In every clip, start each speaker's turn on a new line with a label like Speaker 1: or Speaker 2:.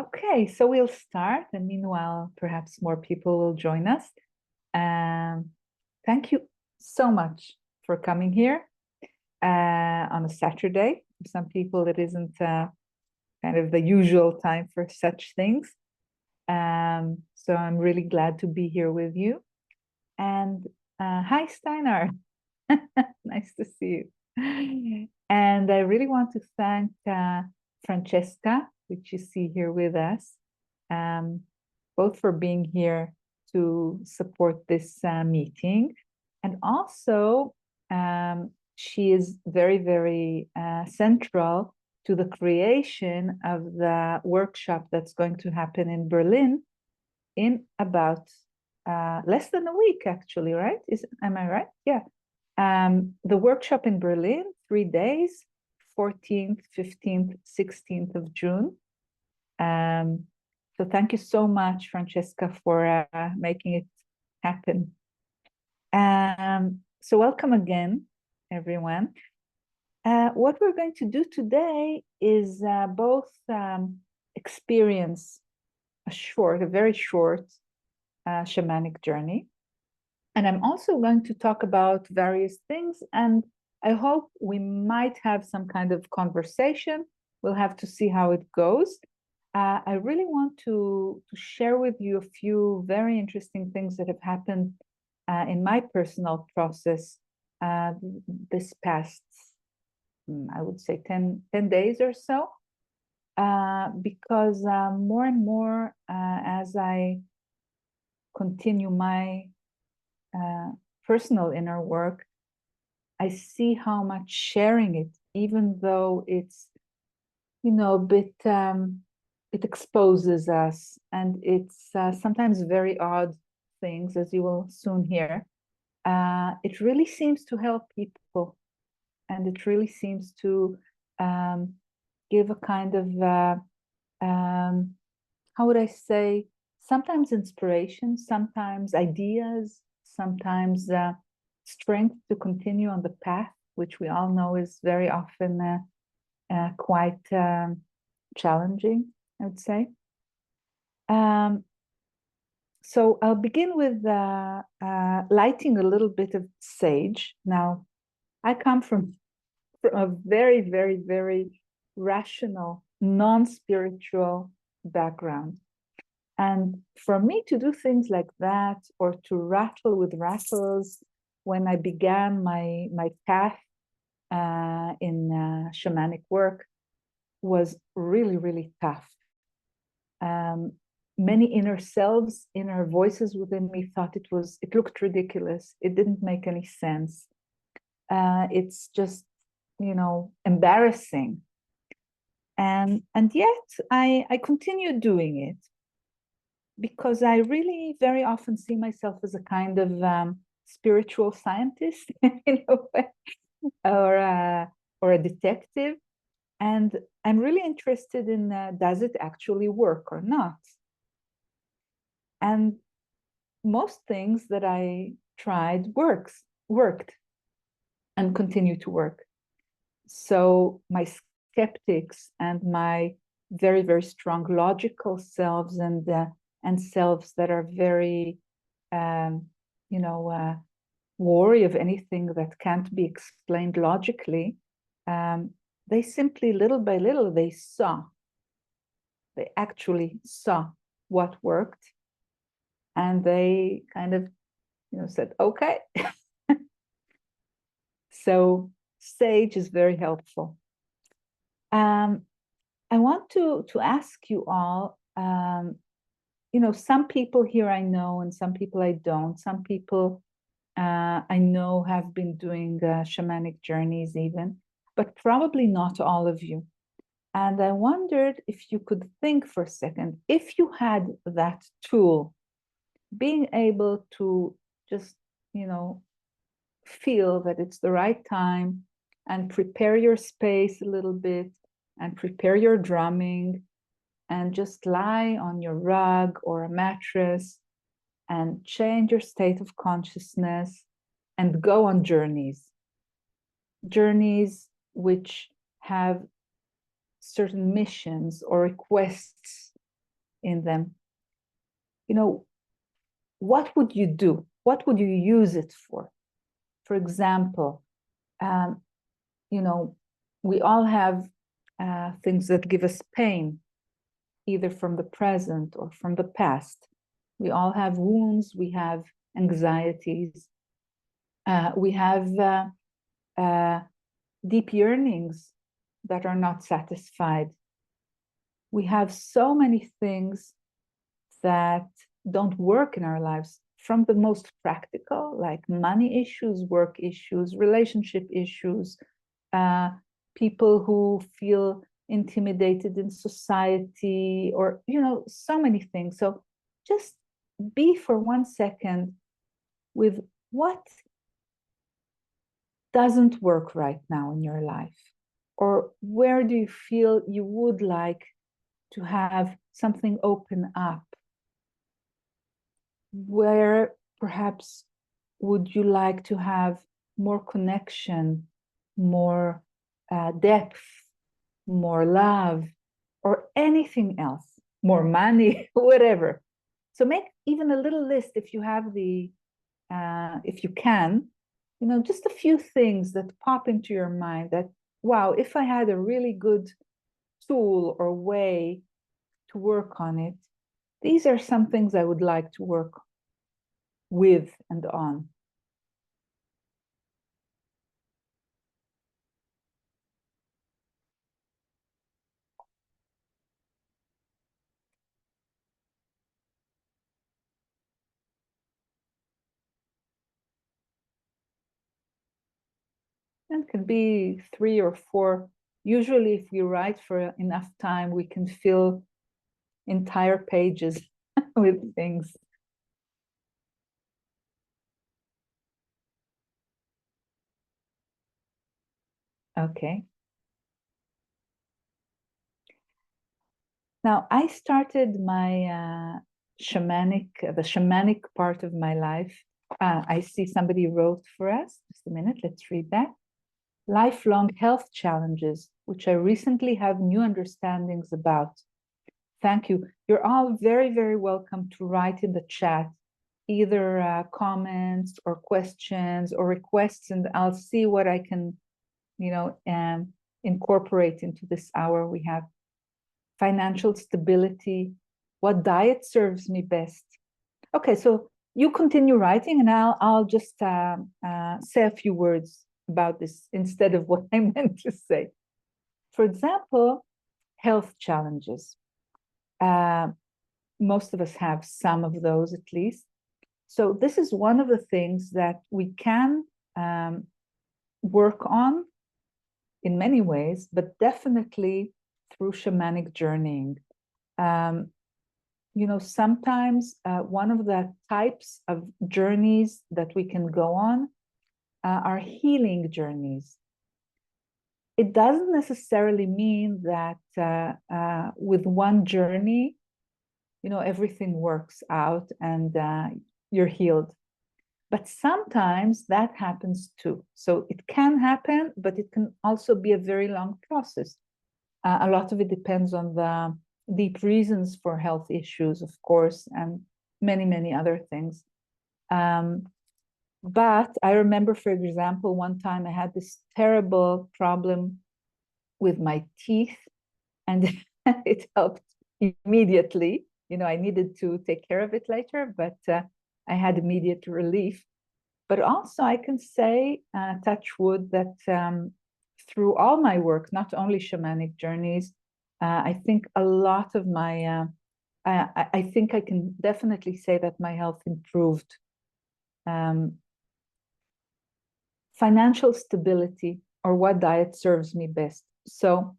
Speaker 1: Okay, so we'll start, and meanwhile, perhaps more people will join us. Thank you so much for coming here on a Saturday. For some people, it isn't kind of the usual time for such things. So I'm really glad to be here with you. And hi, Steinar. Nice to see you. And I really want to thank Francesca, which you see here with us, both for being here to support this meeting. And also, she is very, very central to the creation of the workshop that's going to happen in Berlin in about less than a week, actually, right? Am I right? Yeah. The workshop in Berlin, 3 days, 14th, 15th, 16th of June. So thank you so much, Francesca, for making it happen. So welcome again, everyone. What we're going to do today is both experience a very short shamanic journey. And I'm also going to talk about various things, and I hope we might have some kind of conversation. We'll have to see how it goes. I really want to share with you a few very interesting things that have happened in my personal process this past, I would say 10 days or so, because more and more as I continue my personal inner work, I see how much sharing it, even though it's, a bit, it exposes us, and it's sometimes very odd things, as you will soon hear. It really seems to help people, and it really seems to give a kind of, how would I say, sometimes inspiration, sometimes ideas, sometimes strength to continue on the path, which we all know is very often quite challenging, I would say. So I'll begin with lighting a little bit of sage. Now, I come from a very, very, very rational, non-spiritual background. And for me to do things like that, or to rattle with rattles, when I began my path in shamanic work, was really, really tough. Many inner selves, inner voices within me thought it looked ridiculous. It didn't make any sense. It's just, embarrassing. And yet I continue doing it, because I really very often see myself as a kind of spiritual scientist in a way, or a detective. And I'm really interested in, does it actually work or not? And most things that I tried worked and continue to work. So my skeptics and my very, very strong logical selves and selves that are very, wary of anything that can't be explained logically, they simply, little by little, they actually saw what worked, and they kind of, said, okay. So sage is very helpful. I want to ask you all, some people here I know and some people I don't. Some people I know have been doing shamanic journeys even, but probably not all of you. And I wondered if you could think for a second, if you had that tool, being able to just, feel that it's the right time and prepare your space a little bit and prepare your drumming and just lie on your rug or a mattress and change your state of consciousness and go on journeys which have certain missions or requests in them. You know, what would you do? What would you use it for? For example, you know, we all have things that give us pain, either from the present or from the past. We all have wounds, we have anxieties, we have deep yearnings that are not satisfied. We have so many things that don't work in our lives, from the most practical, like money issues, work issues, relationship issues, people who feel intimidated in society, or, you know, so many things. So just be for 1 second with what doesn't work right now in your life, or where do you feel you would like to have something open up? Where perhaps would you like to have more connection, more depth, more love, or anything else, more money, whatever. So make even a little list if you have the, if you can, you know, just a few things that pop into your mind that, wow, if I had a really good tool or way to work on it, these are some things I would like to work with and on. And it can be 3 or 4. Usually, if we write for enough time, we can fill entire pages with things. Okay. Now, I started my the shamanic part of my life. I see somebody wrote for us. Just a minute, let's read that. Lifelong health challenges, which I recently have new understandings about. Thank you. You're all very, very welcome to write in the chat, either comments or questions or requests, and I'll see what I can, you know, incorporate into this hour. We have financial stability, what diet serves me best. Okay, so you continue writing, and I'll just say a few words about this instead of what I meant to say. For example, health challenges. Most of us have some of those at least. So this is one of the things that we can work on in many ways, but definitely through shamanic journeying. You know, sometimes one of the types of journeys that we can go on are healing journeys. It doesn't necessarily mean that with one journey, you know, everything works out and you're healed. But sometimes that happens too. So it can happen, but it can also be a very long process. A lot of it depends on the deep reasons for health issues, of course, and many, many other things. But I remember, for example, one time I had this terrible problem with my teeth, and it helped immediately. You know, I needed to take care of it later, but I had immediate relief. But also I can say, touch wood, that through all my work, not only shamanic journeys, I think a lot of my, I think I can definitely say that my health improved. Financial stability, or what diet serves me best. So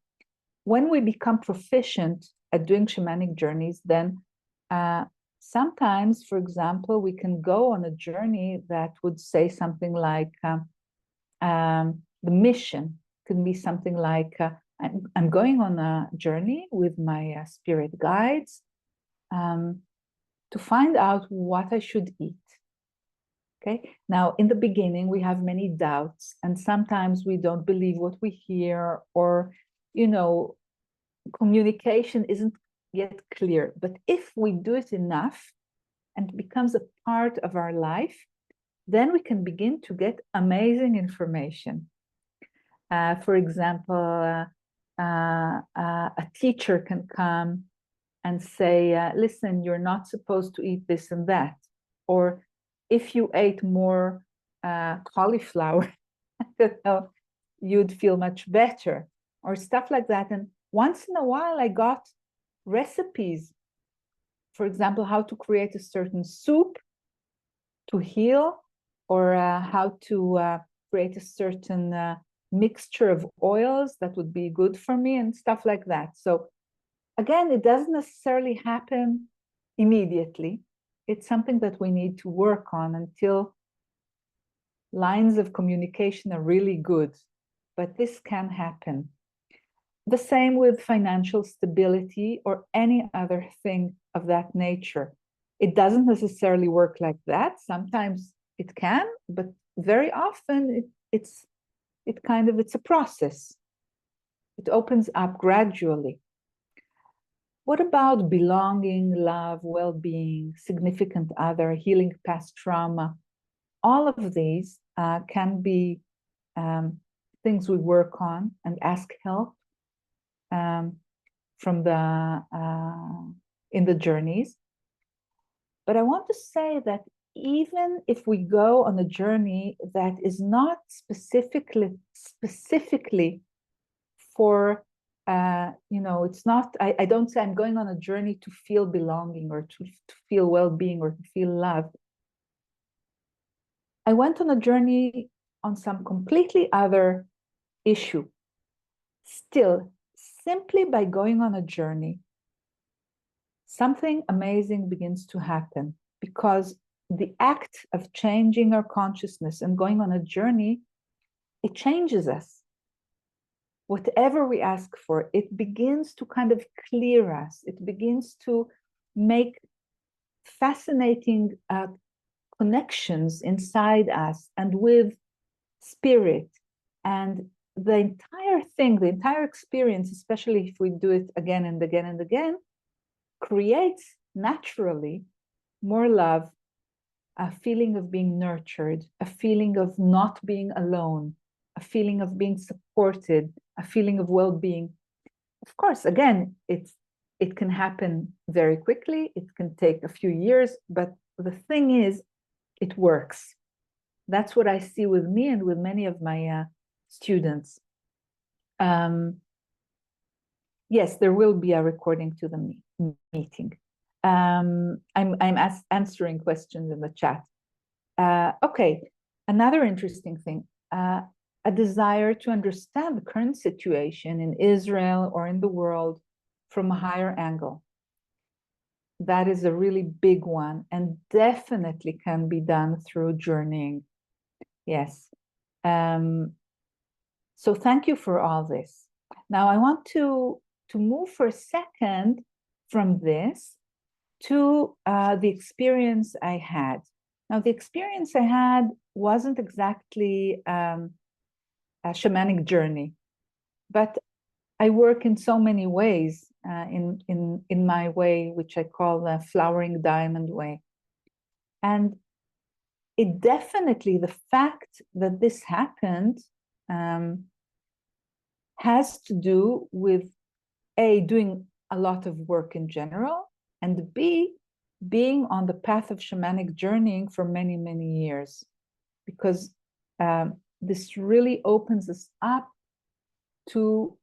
Speaker 1: when we become proficient at doing shamanic journeys, then sometimes, for example, we can go on a journey that would say something like the mission can be something like I'm going on a journey with my spirit guides to find out what I should eat. Okay. Now, in the beginning, we have many doubts, and sometimes we don't believe what we hear, or, you know, communication isn't yet clear. But if we do it enough and it becomes a part of our life, then we can begin to get amazing information. For example, a teacher can come and say, listen, you're not supposed to eat this and that. Or if you ate more cauliflower, you'd feel much better, or stuff like that. And once in a while, I got recipes, for example, how to create a certain soup to heal, or how to create a certain mixture of oils that would be good for me, and stuff like that. So again, it doesn't necessarily happen immediately. It's something that we need to work on until lines of communication are really good. But this can happen. The same with financial stability or any other thing of that nature. It doesn't necessarily work like that. Sometimes it can, but very often it's a process. It opens up gradually. What about belonging, love, well-being, significant other, healing past trauma? All of these can be things we work on and ask help from in the journeys. But I want to say that even if we go on a journey that is not specifically for it's not, I don't say I'm going on a journey to feel belonging or to feel well-being or to feel loved. I went on a journey on some completely other issue. Still, simply by going on a journey, something amazing begins to happen, because the act of changing our consciousness and going on a journey, it changes us. Whatever we ask for, it begins to kind of clear us. It begins to make fascinating connections inside us and with spirit. And the entire thing, the entire experience, especially if we do it again and again and again, creates naturally more love, a feeling of being nurtured, a feeling of not being alone, a feeling of being supported, a feeling of well-being. Of course, again, it can happen very quickly. It can take a few years, but the thing is, it works. That's what I see with me and with many of my students. Yes, there will be a recording to the meeting. I'm answering questions in the chat. Okay, another interesting thing. A desire to understand the current situation in Israel or in the world from a higher angle. That is a really big one, and definitely can be done through journeying. Yes. So thank you for all this. Now I want to move for a second from this to the experience I had. Now the experience I had wasn't exactly a shamanic journey, but I work in so many ways in my way, which I call the flowering diamond way. And it definitely, the fact that this happened has to do with A, doing a lot of work in general, and B, being on the path of shamanic journeying for many, many years. Because this really opens us up to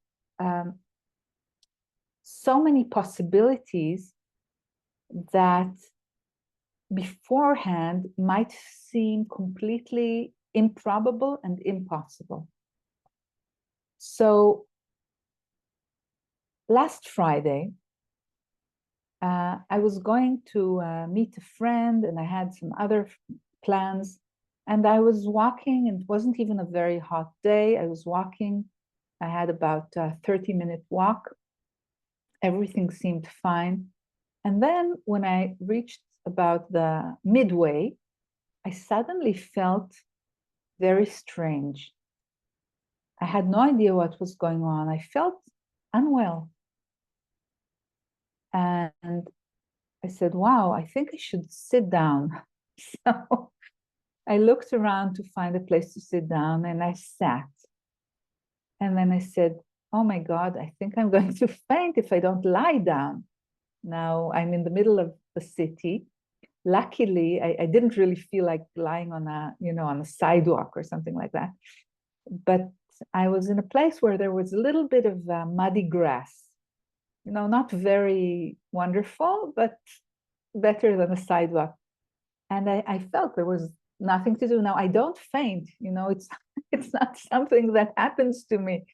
Speaker 1: so many possibilities that beforehand might seem completely improbable and impossible. So last Friday, I was going to meet a friend, and I had some other plans, and I was walking, and it wasn't even a very hot day. I was walking. I had about a 30-minute walk. Everything seemed fine. And then when I reached about the midway, I suddenly felt very strange. I had no idea what was going on. I felt unwell. And I said, wow, I think I should sit down. So I looked around to find a place to sit down, and I sat. And then I said, oh my God, I think I'm going to faint if I don't lie down. Now I'm in the middle of the city. Luckily, I didn't really feel like lying on on a sidewalk or something like that. But I was in a place where there was a little bit of muddy grass. Not very wonderful, but better than a sidewalk. And I felt there was nothing to do. Now I don't faint, it's not something that happens to me.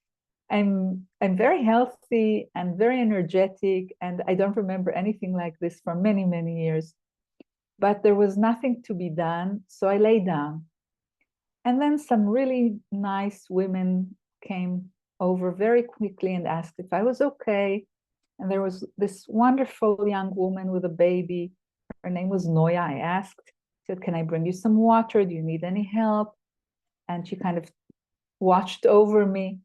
Speaker 1: I'm very healthy and very energetic, and I don't remember anything like this for many, many years. But there was nothing to be done, so I lay down. And then some really nice women came over very quickly and asked if I was okay. And there was this wonderful young woman with a baby. Her name was Noya. I asked, said, can I bring you some water? Do you need any help? And she kind of watched over me.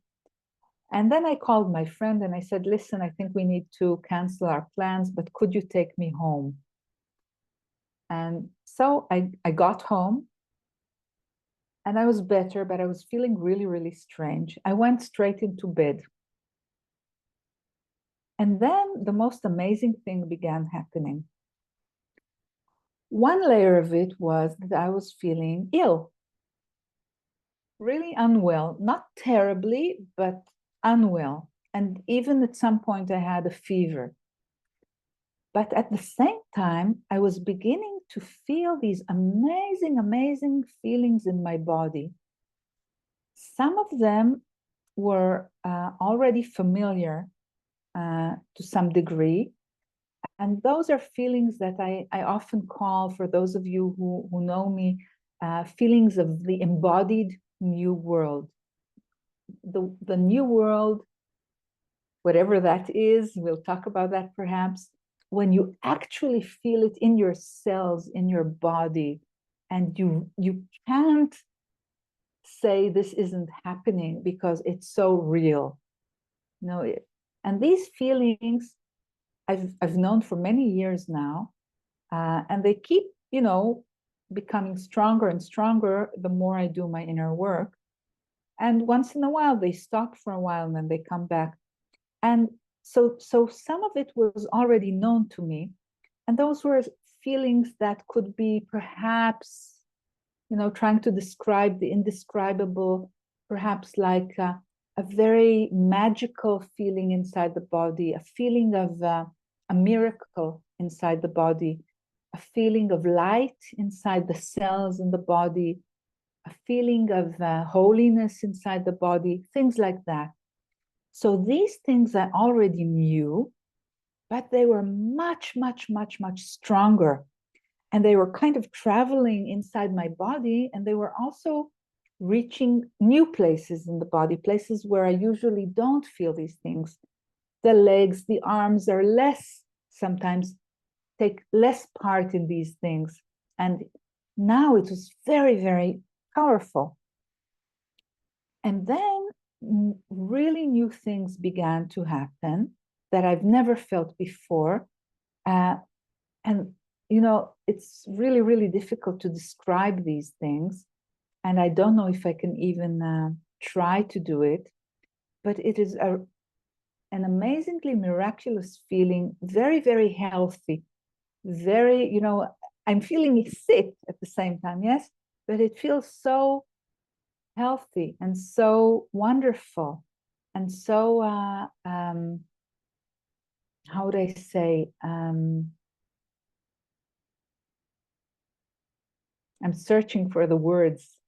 Speaker 1: And then I called my friend and I said, listen, I think we need to cancel our plans, but could you take me home? And so I got home and I was better, but I was feeling really, really strange. I went straight into bed. And then the most amazing thing began happening. One layer of it was that I was feeling ill, really unwell, not terribly, but unwell. And even at some point, I had a fever. But at the same time, I was beginning to feel these amazing, amazing feelings in my body. Some of them were already familiar to some degree. And those are feelings that I often call, for those of you who know me, feelings of the embodied new world. The new world, whatever that is, we'll talk about that perhaps, when you actually feel it in your cells, in your body, and you can't say this isn't happening because it's so real. And these feelings I've known for many years now, and they keep, becoming stronger and stronger the more I do my inner work. And once in a while, they stop for a while and then they come back. And so some of it was already known to me. And those were feelings that could be perhaps, trying to describe the indescribable, perhaps like a very magical feeling inside the body, a feeling of a miracle inside the body, a feeling of light inside the cells in the body, a feeling of holiness inside the body, things like that. So these things I already knew, but they were much, much, much, much stronger. And they were kind of traveling inside my body, and they were also reaching new places in the body, places where I usually don't feel these things. The legs, the arms are sometimes take less part in these things. And now it was very, very powerful. And then really new things began to happen that I've never felt before. And, it's really, really difficult to describe these things. And I don't know if I can even try to do it. But it is an amazingly miraculous feeling, very, very healthy. Very, I'm feeling sick at the same time, yes, but it feels so healthy and so wonderful and so, how would I say, I'm searching for the words.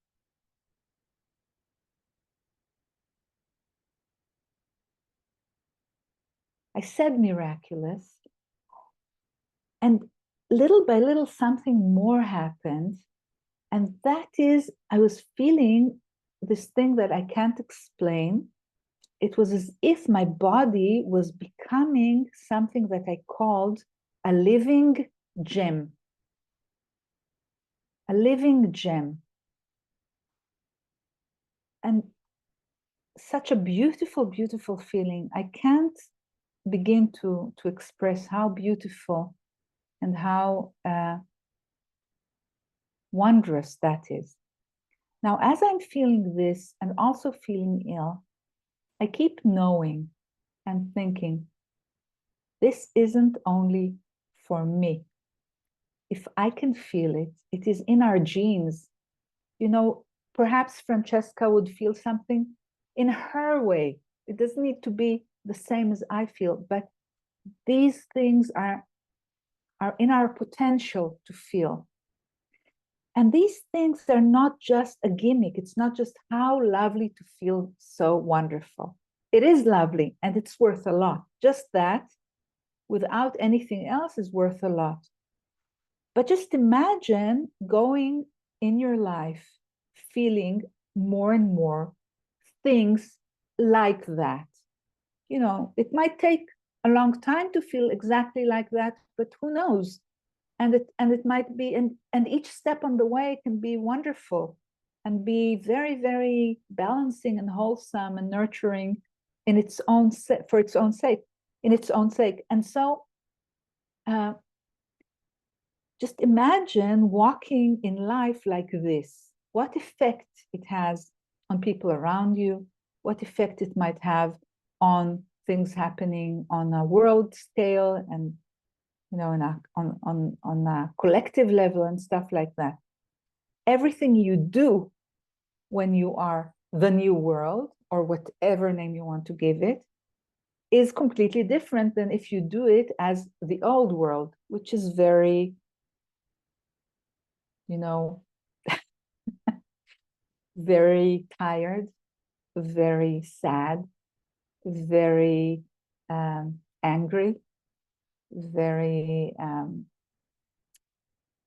Speaker 1: I said miraculous, and little by little something more happened. And that is, I was feeling this thing that I can't explain. It was as if my body was becoming something that I called a living gem. A living gem. And such a beautiful, beautiful feeling. I can't begin to express how beautiful and how wondrous that is. Now, as I'm feeling this and also feeling ill, I keep knowing and thinking, this isn't only for me. If I can feel it, it is in our genes. You know, perhaps Francesca would feel something in her way. It doesn't need to be the same as I feel, but these things are in our potential to feel. And these things are not just a gimmick. It's not just how lovely to feel so wonderful. It is lovely and it's worth a lot. Just that, without anything else, is worth a lot. But just imagine going in your life feeling more and more things like that. You know, it might take a long time to feel exactly like that, but who knows? And it might be, and each step on the way can be wonderful and be very, very balancing and wholesome and nurturing in its own for its own sake, in its own sake. And so just imagine walking in life like this, what effect it has on people around you, what effect it might have on things happening on a world scale and, you know, on a collective level and stuff like that. Everything you do when you are the new world, or whatever name you want to give it, is completely different than if you do it as the old world, which is very, you know, very tired, very sad, very angry, very,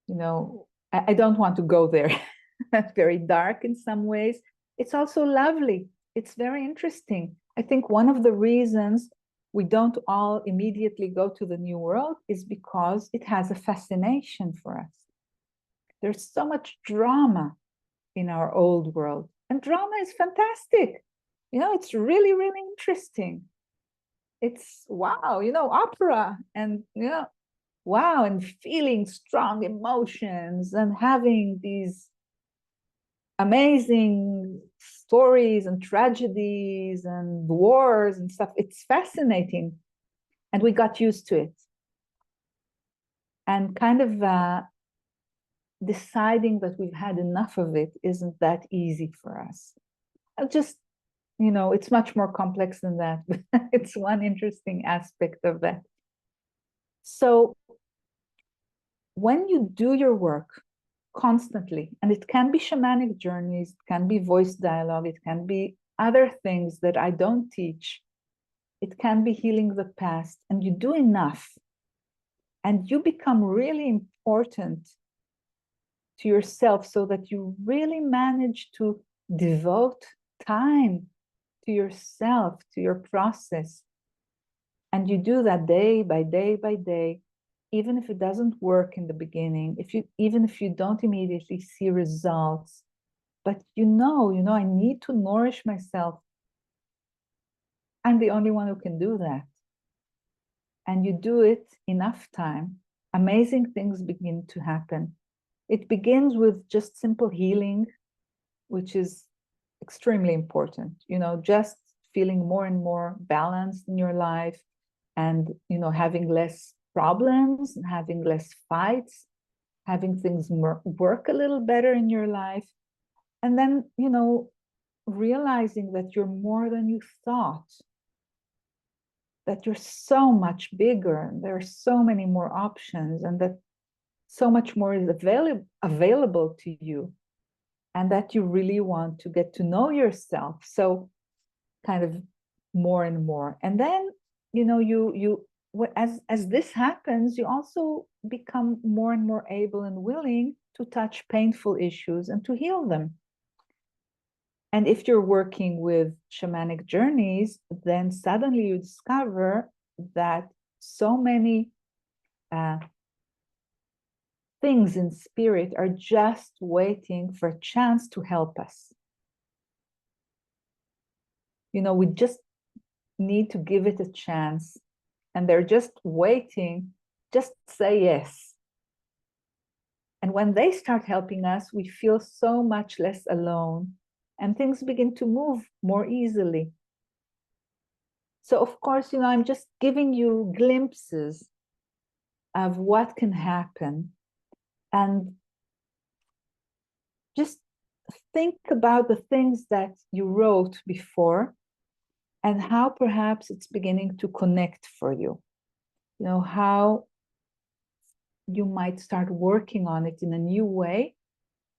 Speaker 1: you know, I don't want to go there. Very dark in some ways. It's also lovely. It's very interesting. I think one of the reasons we don't all immediately go to the new world is because it has a fascination for us. There's so much drama in our old world, and drama is fantastic. You know, it's really, really interesting. It's wow, you know, opera and, you know, wow, and feeling strong emotions and having these amazing stories and tragedies and wars and stuff. It's fascinating. And we got used to it. And kind of deciding that we've had enough of it isn't that easy for us. Just, you know, it's much more complex than that. It's one interesting aspect of that. So when you do your work constantly, and it can be shamanic journeys, it can be voice dialogue, it can be other things that I don't teach, it can be healing the past, and you do enough, and you become really important to yourself so that you really manage to devote time to yourself, to your process. And you do that day by day by day, even if it doesn't work in the beginning, even if you don't immediately see results, but you know, I need to nourish myself. I'm the only one who can do that. And you do it enough time, amazing things begin to happen. It begins with just simple healing, which is extremely important, you know, just feeling more and more balanced in your life and, you know, having less problems, having less fights, having things work a little better in your life. And then, you know, realizing that you're more than you thought, that you're so much bigger and there are so many more options and that so much more is available to you, and that you really want to get to know yourself. So kind of more and more. And then, you know, as this happens, you also become more and more able and willing to touch painful issues and to heal them. And if you're working with shamanic journeys, then suddenly you discover that so many things in spirit are just waiting for a chance to help us. You know, we just need to give it a chance and they're just waiting, just say yes. And when they start helping us, we feel so much less alone, and things begin to move more easily. So of course, I'm just giving you glimpses of what can happen. And just think about the things that you wrote before and how perhaps it's beginning to connect for you. How you might start working on it in a new way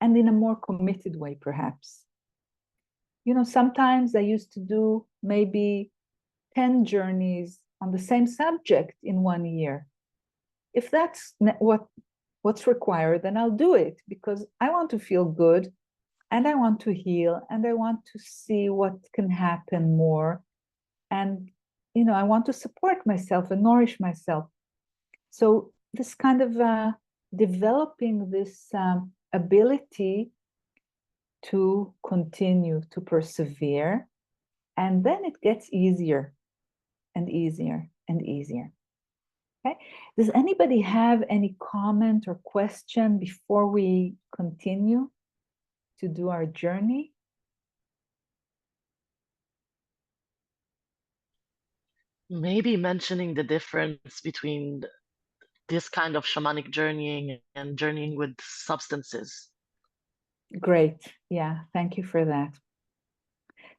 Speaker 1: and in a more committed way, perhaps. Sometimes I used to do maybe 10 journeys on the same subject in 1 year. If that's what's required, then I'll do it, because I want to feel good and I want to heal and I want to see what can happen more. And, I want to support myself and nourish myself. So this kind of developing this ability to continue, to persevere, and then it gets easier and easier and easier. Okay. Does anybody have any comment or question before we continue to do our journey?
Speaker 2: Maybe mentioning the difference between this kind of shamanic journeying and journeying with substances.
Speaker 1: Great. Yeah, thank you for that.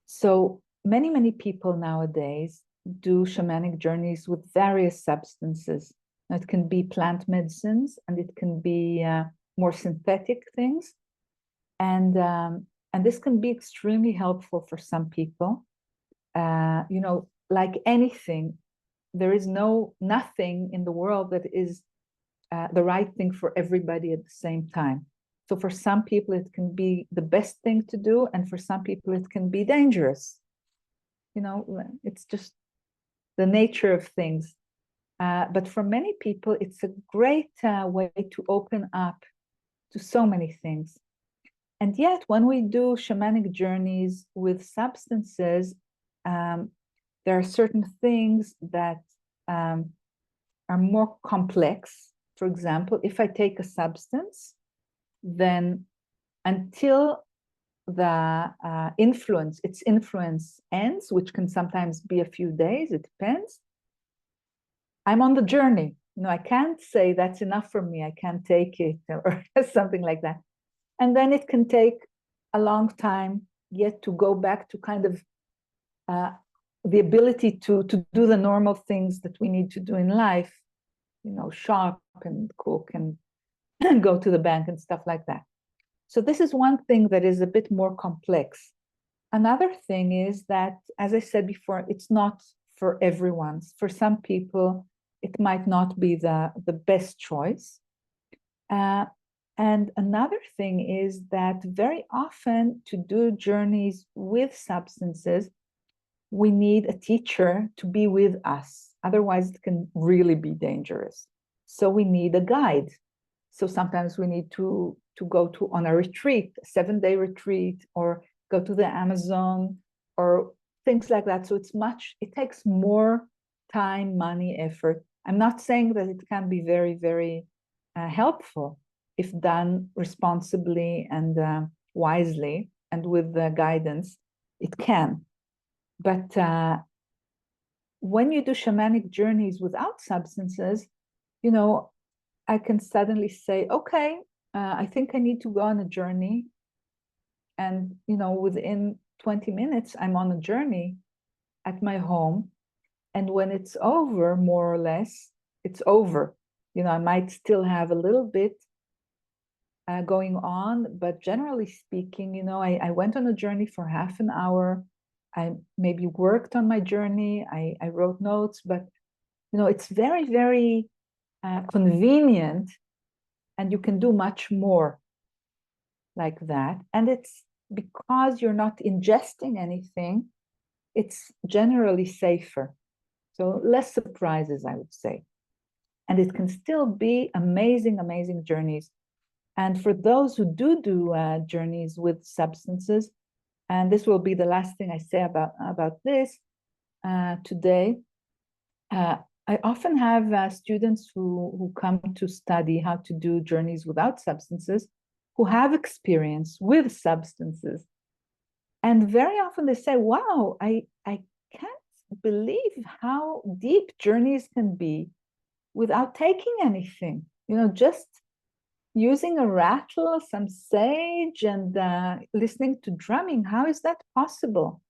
Speaker 1: So many people nowadays do shamanic journeys with various substances. It can be plant medicines, and it can be more synthetic things. And this can be extremely helpful for some people. Like anything, there is nothing in the world that is the right thing for everybody at the same time. So for some people, it can be the best thing to do, and for some people, it can be dangerous. It's just the nature of things. But for many people, it's a great way to open up to so many things. And yet, when we do shamanic journeys with substances, there are certain things that are more complex. For example, if I take a substance, then until the its influence ends, which can sometimes be a few days, it depends, I'm on the journey. I can't say that's enough for me, I can't take it, or something like that. And then it can take a long time yet to go back to kind of the ability to do the normal things that we need to do in life, shop and cook and go to the bank and stuff like that. So this is one thing that is a bit more complex. Another thing is that, as I said before, it's not for everyone. For some people, it might not be the best choice. And another thing is that very often to do journeys with substances, we need a teacher to be with us. Otherwise, it can really be dangerous. So we need a guide. So sometimes we need to go on a retreat, a 7-day retreat, or go to the Amazon, or things like that. So it takes more time, money, effort. I'm not saying that it can be very, very helpful if done responsibly and wisely and with the guidance. It can. But when you do shamanic journeys without substances, I can suddenly say, okay, I think I need to go on a journey. And, within 20 minutes, I'm on a journey at my home. And when it's over, more or less, it's over. I might still have a little bit going on, but generally speaking, I went on a journey for half an hour. I maybe worked on my journey. I wrote notes, but, it's very, very convenient, and you can do much more like that. And it's because you're not ingesting anything, it's generally safer. So less surprises, I would say. And it can still be amazing, amazing journeys. And for those who do journeys with substances, and this will be the last thing I say about this today, I often have students who come to study how to do journeys without substances, who have experience with substances. And very often they say, wow, I can't believe how deep journeys can be without taking anything, just using a rattle, some sage, and listening to drumming. How is that possible?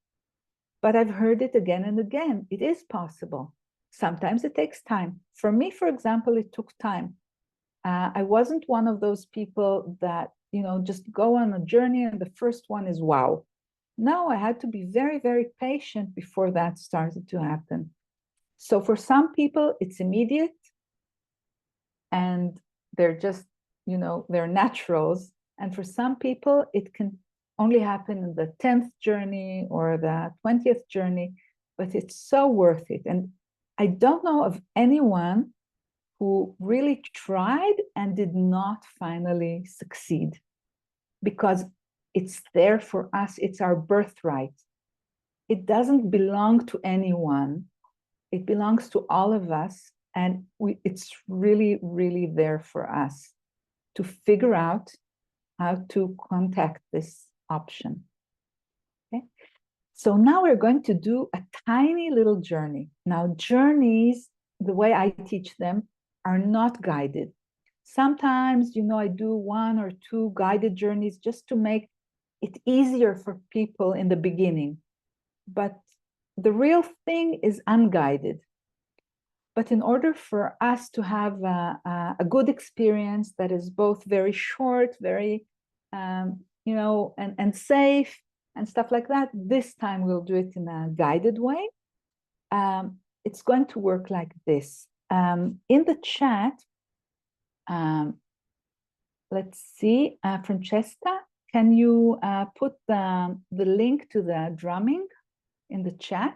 Speaker 1: But I've heard it again and again. It is possible. Sometimes it takes time. For me, for example, it took time. I wasn't one of those people that, just go on a journey and the first one is wow. No, I had to be very, very patient before that started to happen. So for some people, it's immediate and they're just, they're naturals. And for some people, it can only happen in the 10th journey or the 20th journey, but it's so worth it. And I don't know of anyone who really tried and did not finally succeed, because it's there for us. It's our birthright. It doesn't belong to anyone. It belongs to all of us. And it's really, really there for us to figure out how to contact this option. Okay. So now we're going to do a tiny little journey. Now, journeys, the way I teach them, are not guided. Sometimes, I do 1 or 2 guided journeys just to make it easier for people in the beginning. But the real thing is unguided. But in order for us to have a good experience that is both very short, very, and safe and stuff like that, this time we'll do it in a guided way. It's going to work like this. In the chat, let's see, Francesca, can you put the link to the drumming in the chat?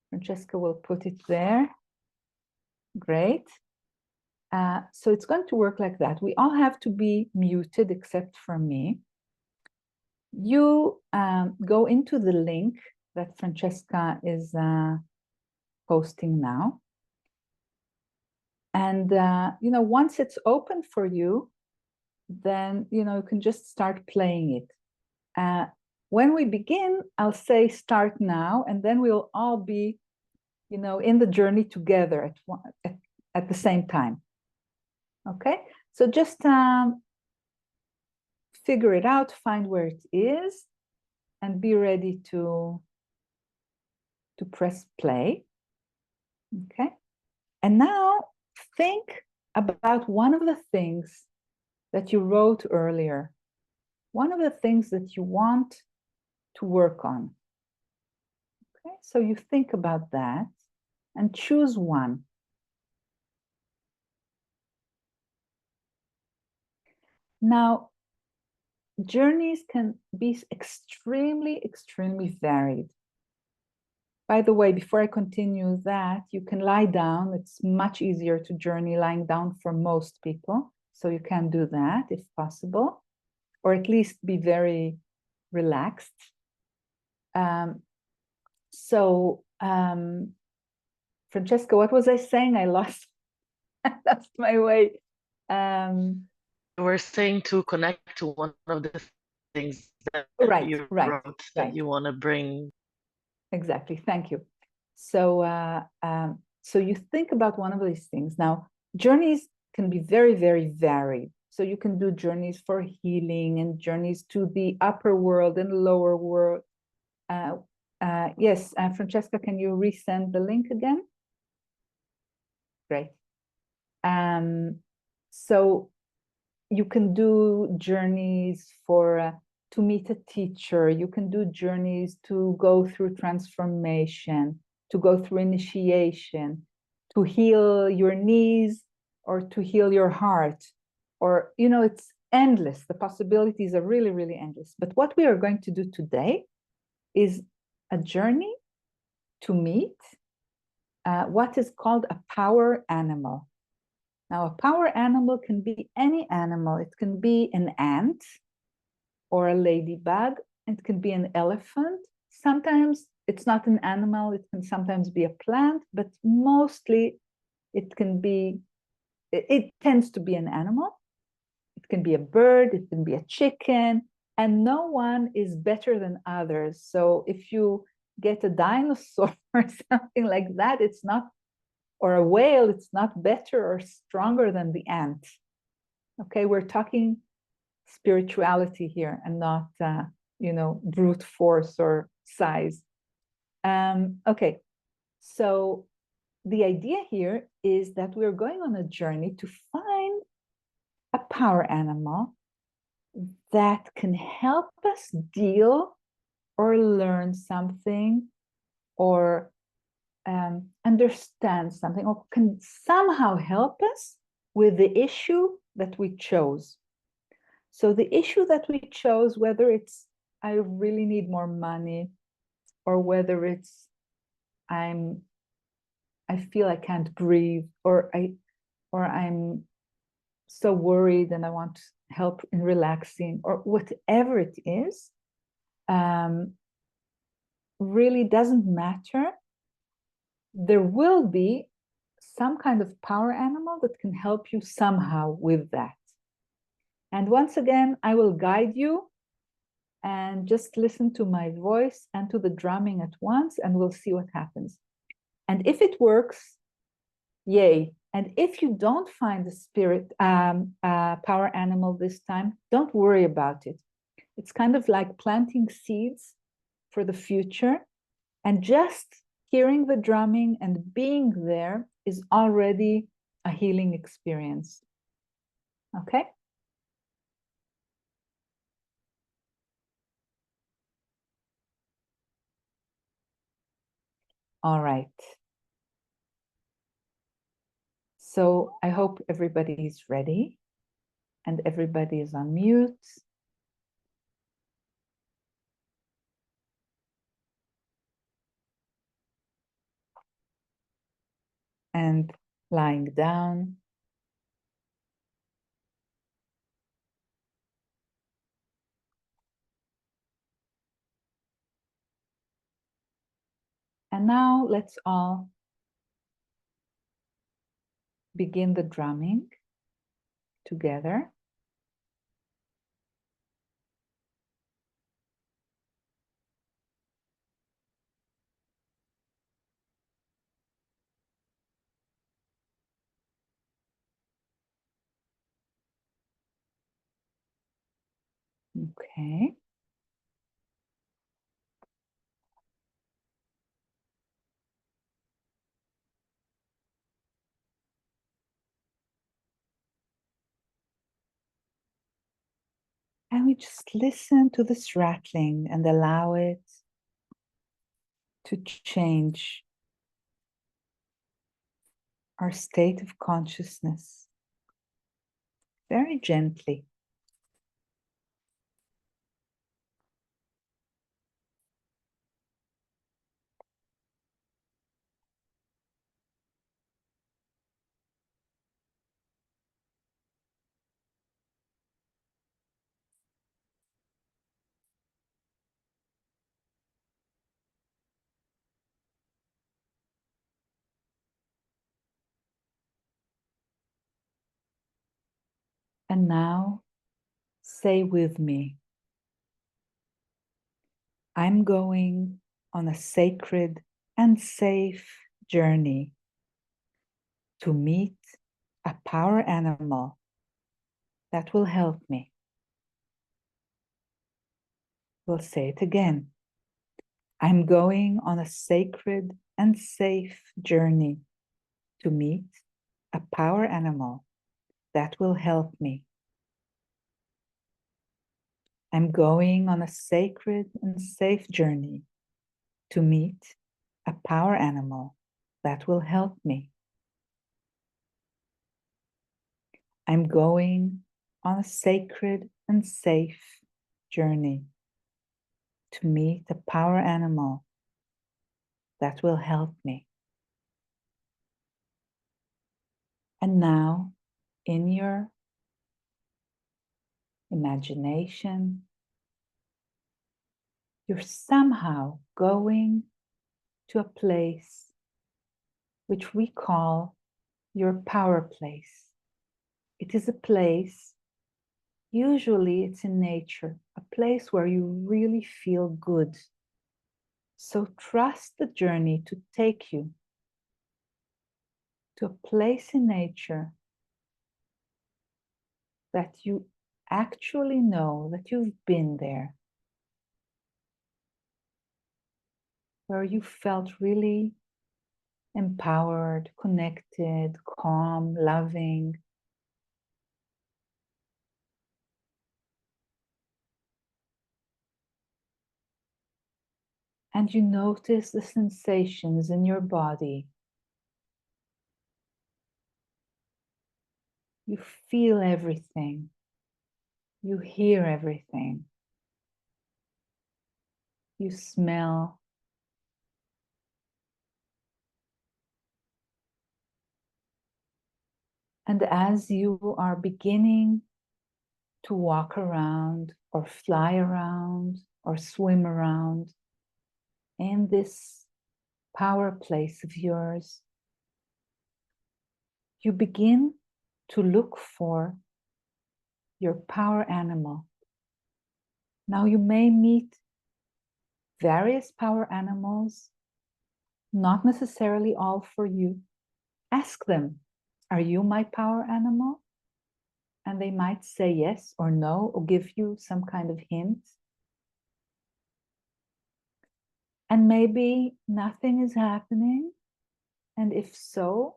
Speaker 1: Francesca will put it there. Great. So it's going to work like that. We all have to be muted except for me. You go into the link that Francesca is posting now. And, once it's open for you, then, you can just start playing it. When we begin, I'll say start now, and then we'll all be, in the journey together at the same time. Okay, so just figure it out, find where it is, and be ready to press play. Okay, and now think about one of the things that you wrote earlier, one of the things that you want to work on. Okay, so you think about that and choose one. Now, journeys can be extremely, extremely varied. By the way, before I continue that, you can lie down. It's much easier to journey lying down for most people. So you can do that if possible, or at least be very relaxed. Francesca, what was I saying? I lost my way.
Speaker 2: We're saying to connect to one of the things that you wrote that you want to bring.
Speaker 1: Exactly. Thank you. So, so you think about one of these things. Now, journeys can be very, very varied. So you can do journeys for healing and journeys to the upper world and lower world. Yes, Francesca, can you resend the link again? Great. So you can do journeys to meet a teacher. You can do journeys to go through transformation, to go through initiation, to heal your knees or to heal your heart. Or, it's endless. The possibilities are really, really endless. But what we are going to do today is a journey to meet what is called a power animal. Now, a power animal can be any animal. It can be an ant or a ladybug. It can be an elephant. Sometimes it's not an animal, it can sometimes be a plant, but mostly it tends to be an animal. It can be a bird, it can be a chicken, and no one is better than others. So if you get a dinosaur or something like that, it's not, or a whale, it's not better or stronger than the ant. Okay, we're talking spirituality here and not, brute force or size. Okay, so the idea here is that we're going on a journey to find a power animal that can help us deal or learn something or understand something, or can somehow help us with the issue that we chose. So the issue that we chose, whether it's I really need more money, or whether it's I feel I can't breathe, or I'm so worried and I want help in relaxing, or whatever it is, really doesn't matter. There will be some kind of power animal that can help you somehow with that. And once again, I will guide you, and just listen to my voice and to the drumming at once, and we'll see what happens. And if it works, yay. And if you don't find the spirit power animal this time, don't worry about it. It's kind of like planting seeds for the future, and just hearing the drumming and being there is already a healing experience. Okay? All right. So I hope everybody is ready and everybody is on mute. And lying down. And now let's all begin the drumming together. Okay. And we just listen to this rattling and allow it to change our state of consciousness very gently. And now say with me, I'm going on a sacred and safe journey to meet a power animal that will help me. We'll say it again. I'm going on a sacred and safe journey to meet a power animal that will help me. I'm going on a sacred and safe journey to meet a power animal that will help me. I'm going on a sacred and safe journey to meet a power animal that will help me. And now, in your imagination, you're somehow going to a place which we call your power place. It is a place, usually it's in nature, a place where you really feel good. So trust the journey to take you to a place in nature that you actually know that you've been there, where you felt really empowered, connected, calm, loving. And you notice the sensations in your body. You feel everything. You hear everything. You smell. And as you are beginning to walk around or fly around or swim around in this power place of yours, you begin to look for your power animal. Now you may meet various power animals, not necessarily all for you. Ask them, are you my power animal? And they might say yes or no, or give you some kind of hint. And maybe nothing is happening. And if so,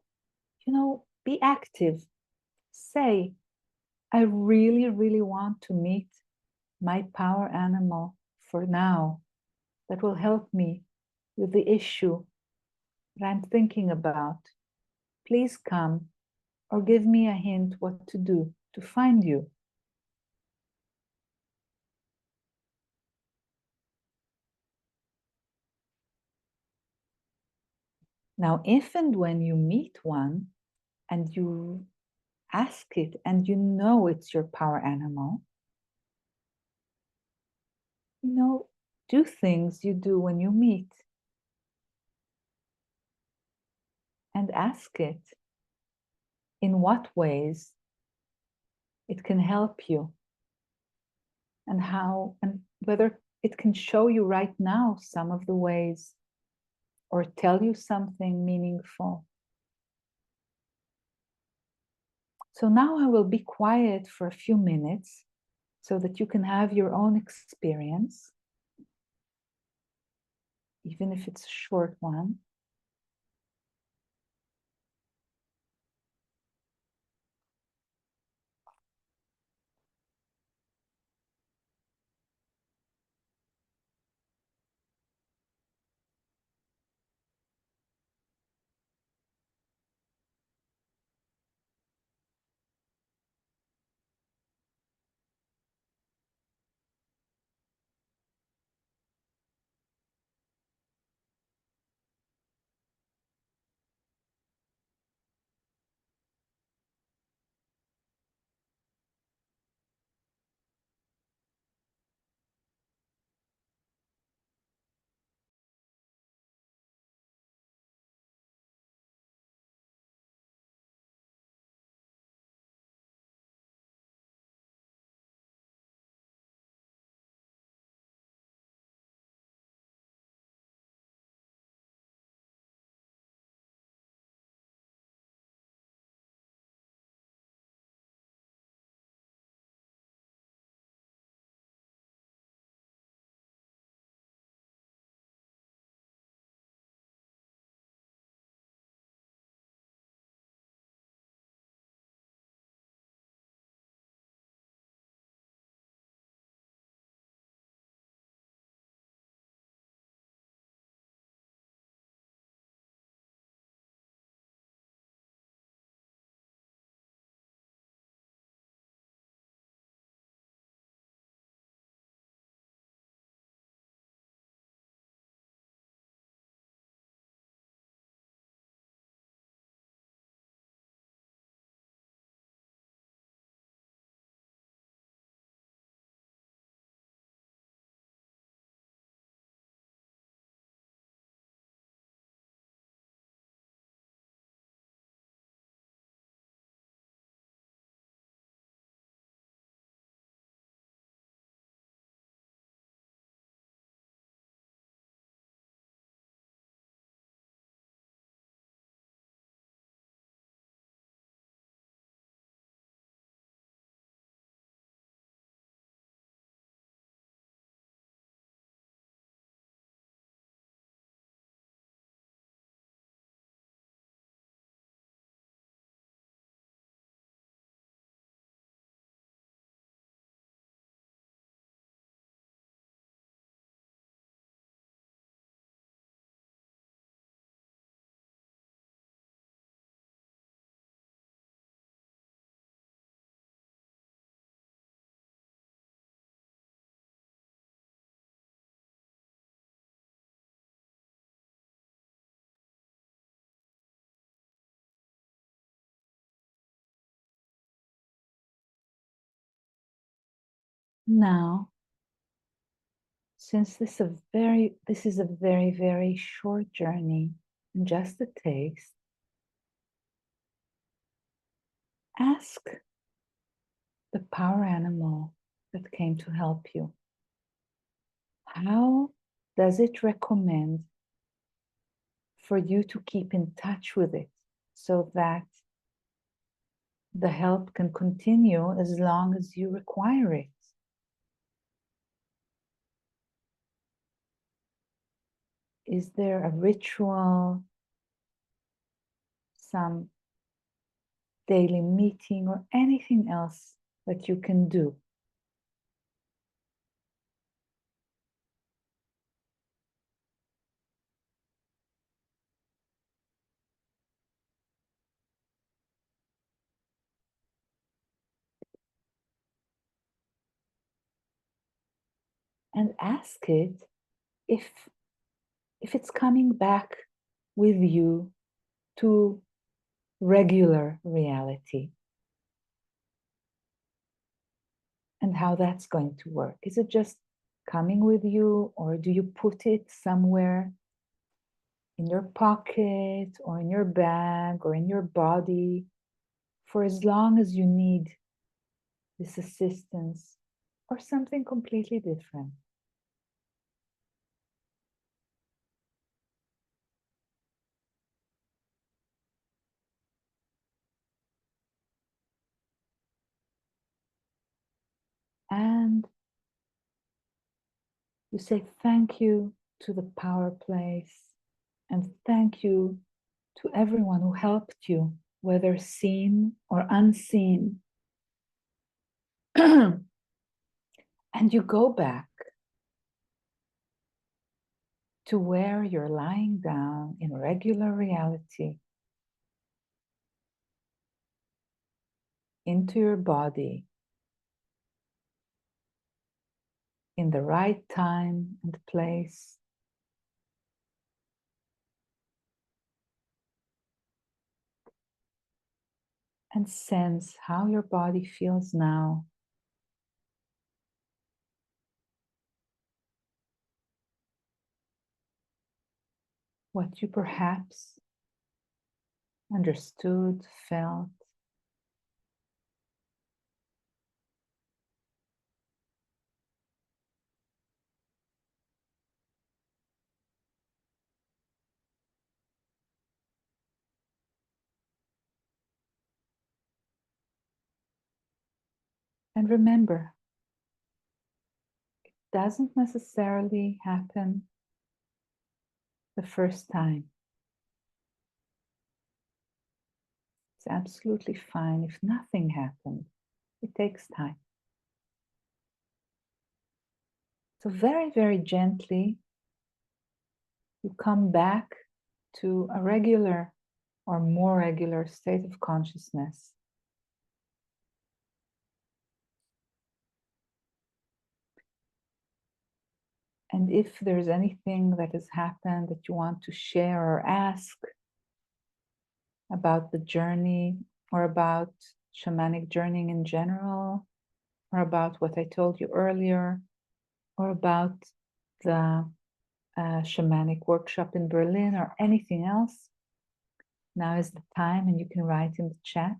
Speaker 1: be active. Say, I really, really want to meet my power animal for now that will help me with the issue that I'm thinking about. Please come or give me a hint what to do to find you. Now, if and when you meet one and you ask it and you know it's your power animal, do things you do when you meet and ask it in what ways it can help you and how, and whether it can show you right now some of the ways or tell you something meaningful. So now I will be quiet for a few minutes so that you can have your own experience, even if it's a short one. Now, since this is a very, very short journey, and just a taste, ask the power animal that came to help you, how does it recommend for you to keep in touch with it so that the help can continue as long as you require it? Is there a ritual, some daily meeting, or anything else that you can do? And ask it if it's coming back with you to regular reality, and how that's going to work. Is it just coming with you, or do you put it somewhere in your pocket or in your bag or in your body for as long as you need this assistance, or something completely different? And you say thank you to the power place, and thank you to everyone who helped you, whether seen or unseen. And you go back to where you're lying down in regular reality, into your body, in the right time and place. And sense how your body feels now. What you perhaps understood, felt. And remember, it doesn't necessarily happen the first time. It's absolutely fine if nothing happened. It takes time. So very, very gently, you come back to a regular or more regular state of consciousness. And if there's anything that has happened that you want to share or ask about the journey, or about shamanic journeying in general, or about what I told you earlier, or about the shamanic workshop in Berlin, or anything else, now is the time, and you can write in the chat.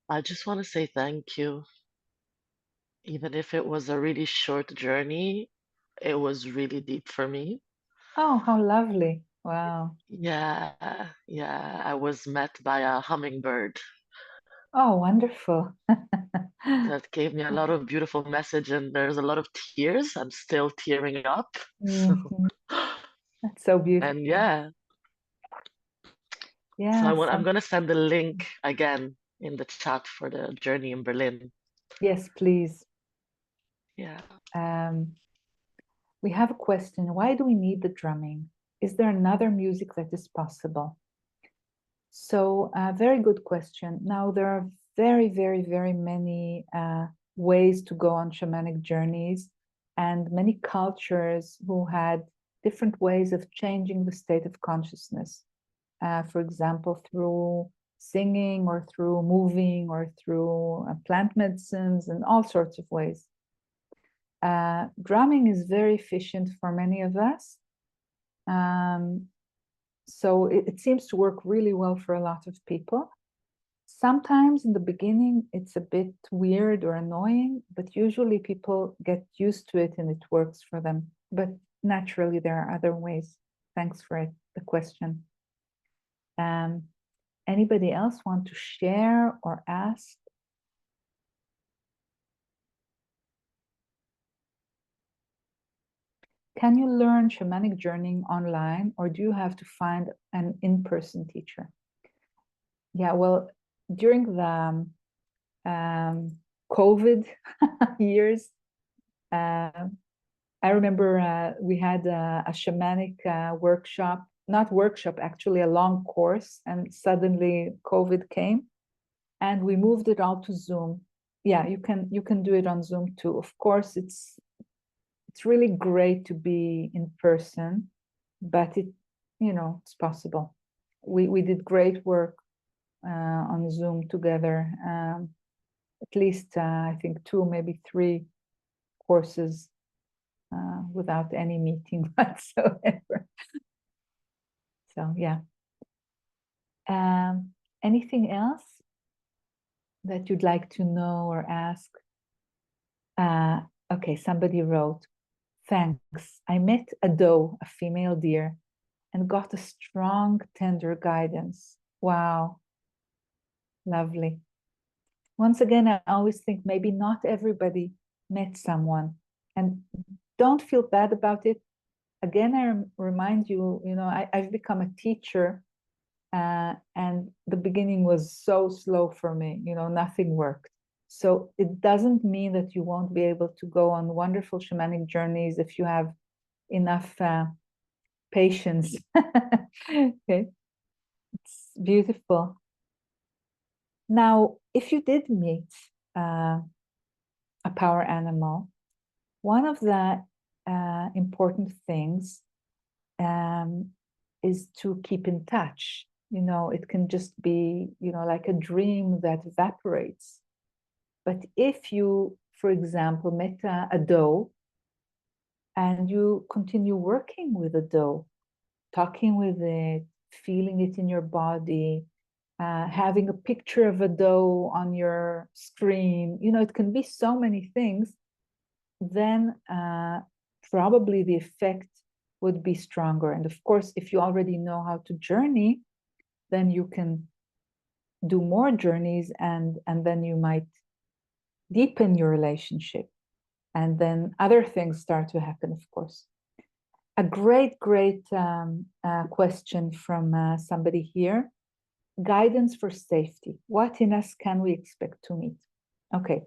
Speaker 2: I just want to say thank you. Even if it was a really short journey, it was really deep for me.
Speaker 1: Oh, how lovely. Wow.
Speaker 2: Yeah, yeah. I was met by a hummingbird
Speaker 1: Oh, wonderful.
Speaker 2: that gave me a lot of beautiful message, and there's a lot of tears. I'm still tearing up. So,
Speaker 1: Mhm. That's so beautiful.
Speaker 2: and yeah, so
Speaker 1: Yeah,
Speaker 2: I'm gonna send the link again in the chat for the journey in Berlin.
Speaker 1: yes, please.
Speaker 2: Yeah.
Speaker 1: Um, we have a question. Why do we need the drumming? Is there another music that is possible? So very good question. Now, there are very, very, very many ways to go on shamanic journeys, and many cultures who had different ways of changing the state of consciousness. For example, through singing or through moving or through plant medicines and all sorts of ways. Drumming is very efficient for many of us. So it seems to work really well for a lot of people. Sometimes in the beginning, it's a bit weird or annoying, but usually people get used to it and it works for them. But naturally, there are other ways. Thanks for the question. Anybody else want to share or ask? Can you learn shamanic journeying online, or do you have to find an in-person teacher? Yeah, well, during the COVID years, I remember we had a shamanic workshop, not workshop, actually a long course, and suddenly COVID came, and we moved it all to Zoom. Yeah, you can do it on Zoom too. Of course, it's really great to be in person, but it's possible. We did great work on Zoom together. At least I think 2, maybe 3 courses without any meeting whatsoever. So yeah. Anything else that you'd like to know or ask? Okay, somebody wrote, thanks. I met a doe, a female deer, and got a strong, tender guidance. Wow. Lovely. Once again, I always think maybe not everybody met someone, and don't feel bad about it. Again, I remind you, I've become a teacher, and the beginning was so slow for me, nothing worked. So it doesn't mean that you won't be able to go on wonderful shamanic journeys if you have enough patience. Okay, it's beautiful. Now, if you did meet a power animal, one of the important things is to keep in touch. It can just be, like a dream that evaporates. But if you, for example, met a doe and you continue working with a doe, talking with it, feeling it in your body, having a picture of a doe on your screen, it can be so many things, then probably the effect would be stronger. And of course, if you already know how to journey, then you can do more journeys, and then you might deepen your relationship. And then other things start to happen, of course. A great question from somebody here. Guidance for safety. What in us can we expect to meet? Okay,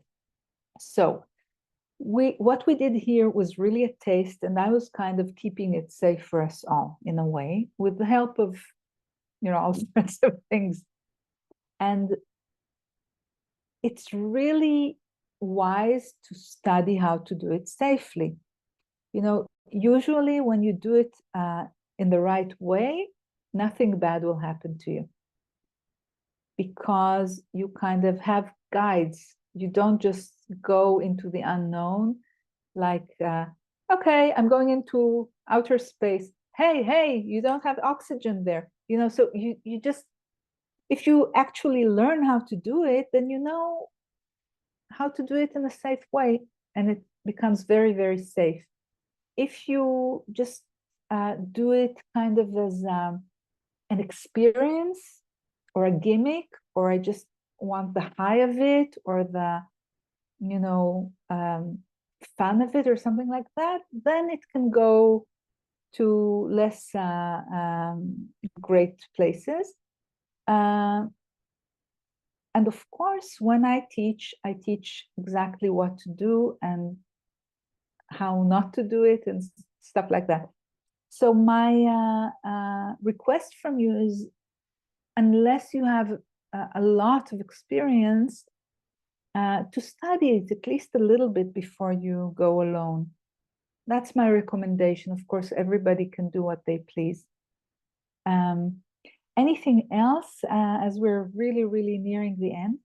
Speaker 1: so what we did here was really a taste, and I was kind of keeping it safe for us all in a way, with the help of all sorts of things. And it's really wise to study how to do it safely. Usually when you do it in the right way, nothing bad will happen to you, because you kind of have guides. You don't just go into the unknown like, okay, I'm going into outer space. Hey, you don't have oxygen there. So you just, if you actually learn how to do it, then you know how to do it in a safe way, and it becomes very, very safe. If you just do it kind of as an experience or a gimmick, or I just want the high of it, or the fun of it, or something like that, then it can go to less great places. And of course, when I teach exactly what to do and how not to do it and stuff like that. So my request from you is, unless you have a lot of experience, to study it at least a little bit before you go alone. That's my recommendation. Of course, everybody can do what they please. Anything else as we're really, really nearing the end?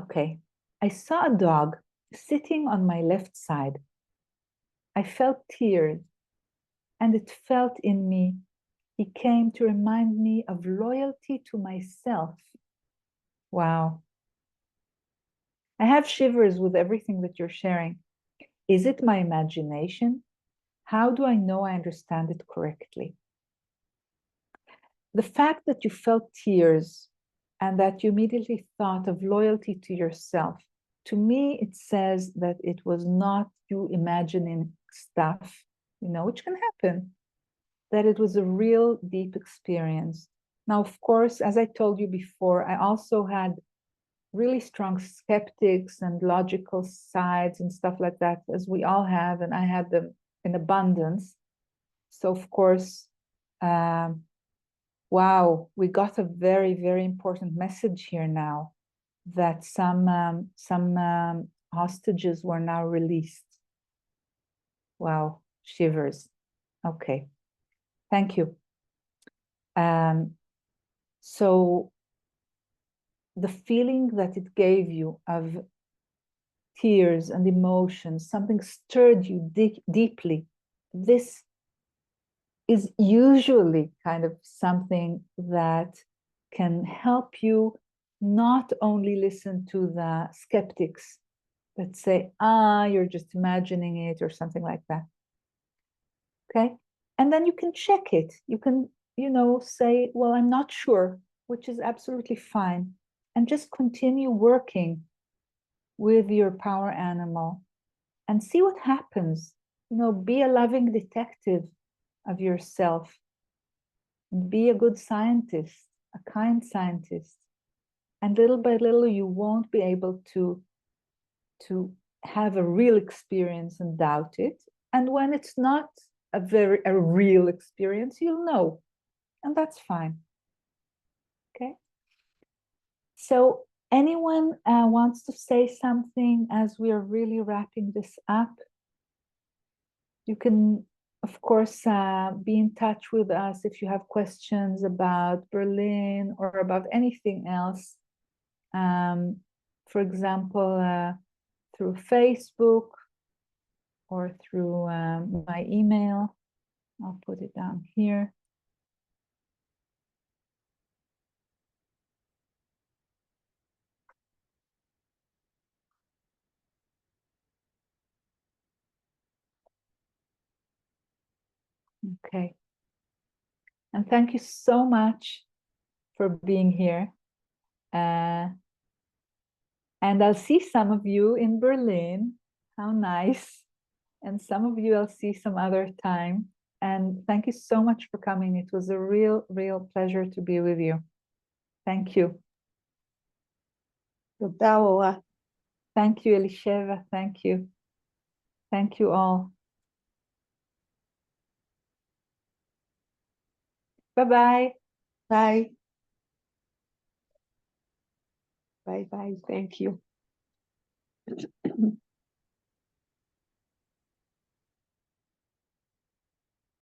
Speaker 1: Okay. I saw a dog sitting on my left side. I felt tears, and it felt in me. He came to remind me of loyalty to myself. Wow. I have shivers with everything that you're sharing. Is it my imagination? How do I know I understand it correctly? The fact that you felt tears and that you immediately thought of loyalty to yourself, to me, it says that it was not you imagining stuff, which can happen, that it was a real deep experience. Now, of course, as I told you before, I also had really strong skeptics and logical sides and stuff like that, as we all have, and I had them in abundance. So, of course, wow, we got a very, very important message here now, that some hostages were now released. Wow, shivers. Okay, thank you. So the feeling that it gave you of tears and emotions, something stirred you deeply. This is usually kind of something that can help you not only listen to the skeptics that say, you're just imagining it or something like that. Okay. And then you can check it. You can, say, well, I'm not sure, which is absolutely fine. And just continue working with your power animal and see what happens. Be a loving detective of yourself. Be a good scientist, a kind scientist. And little by little, you won't be able to have a real experience and doubt it. And when it's not a real experience, you'll know. And that's fine. Okay. So anyone wants to say something as we are really wrapping this up? You can, of course, be in touch with us if you have questions about Berlin or about anything else. For example, through Facebook or through my email. I'll put it down here. Okay. And thank you so much for being here. And I'll see some of you in Berlin. How nice. And some of you I'll see some other time. And thank you so much for coming. It was a real, real pleasure to be with you. Thank you. Thank you, Elisheva. Thank you. Thank you all. Bye-bye.
Speaker 3: Bye. Bye-bye. Thank you.